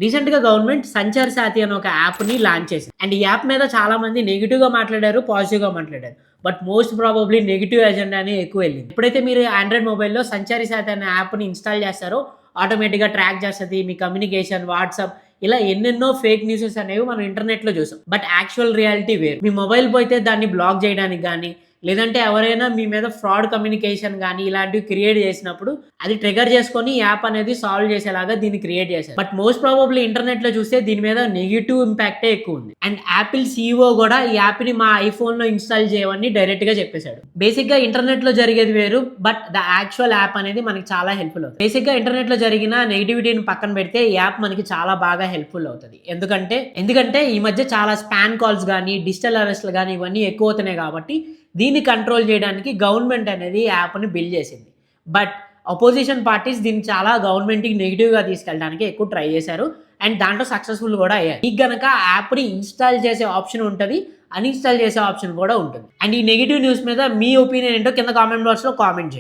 Recent గా government Sanchar సాథి అనే ఒక యాప్ ని లాంచ్ చేసింది. అండ్ ఈ యాప్ మీద చాలా మంది నెగిటివ్ గా మాట్లాడారు, పాజిటివ్ గా మాట్లాడారు. బట్ మోస్ట్ ప్రాబబ్లీ నెగిటివ్ ఎజెండానే ఎక్కువ వెళ్ళింది. ఎప్పుడైతే మీరు ఆండ్రాయిడ్ మొబైల్లో సంచారి సాథి అనే యాప్ ని ఇన్స్టాల్ చేస్తారో ఆటోమేటిక్ గా ట్రాక్ చేస్తుంది మీ కమ్యూనికేషన్, వాట్సాప్, ఇలా ఎన్నెన్నో ఫేక్ న్యూసెస్ అనేవి మనం ఇంటర్నెట్ లో చూసాం. బట్ యాక్చువల్ రియాలిటీ వేరు. మీ మొబైల్ పోతే దాన్ని బ్లాక్ చేయడానికి కానీ, లేదంటే ఎవరైనా మీ మీద ఫ్రాడ్ కమ్యూనికేషన్ కానీ ఇలాంటివి క్రియేట్ చేసినప్పుడు అది ట్రిగర్ చేసుకొని యాప్ అనేది సాల్వ్ చేసేలాగా దీన్ని క్రియేట్ చేశారు. బట్ మోస్ట్ ప్రాబబ్లీ ఇంటర్నెట్ లో చూస్తే దీని మీద నెగిటివ్ ఇంపాక్టే ఎక్కువ ఉంది. అండ్ యాపిల్ CEO కూడా ఈ యాప్ ని మా ఐఫోన్ లో ఇన్స్టాల్ చేయమని డైరెక్ట్ గా చెప్పేశాడు. బేసిక్ గా ఇంటర్నెట్ లో జరిగేది వేరు, బట్ ద యాక్చువల్ యాప్ అనేది మనకి చాలా హెల్ప్ఫుల్ అవుతుంది. బేసిక్ గా ఇంటర్నెట్ లో జరిగిన నెగిటివిటీని పక్కన పెడితే ఈ యాప్ మనకి చాలా బాగా హెల్ప్ఫుల్ అవుతుంది. ఎందుకంటే ఈ మధ్య చాలా స్పామ్ కాల్స్ కానీ, డిజిటల్ అరెస్ట్లు కానీ ఇవన్నీ ఎక్కువ అవుతున్నాయి కాబట్టి దీన్ని కంట్రోల్ చేయడానికి గవర్నమెంట్ అనేది యాప్ని బిల్డ్ చేసింది. బట్ అపోజిషన్ పార్టీస్ దీన్ని చాలా గవర్నమెంట్కి నెగిటివ్గా తీసుకెళ్ళడానికి ఎక్కువ ట్రై చేశారు. అండ్ దాంట్లో సక్సెస్ఫుల్ కూడా అయ్యారు. మీకు గనక యాప్ని ఇన్స్టాల్ చేసే ఆప్షన్ ఉంటుంది, అన్ఇన్స్టాల్ చేసే ఆప్షన్ కూడా ఉంటుంది. అండ్ ఈ నెగిటివ్ న్యూస్ మీద మీ ఒపీనియన్ ఏంటో కింద కామెంట్ బాక్స్లో కామెంట్ చేయండి.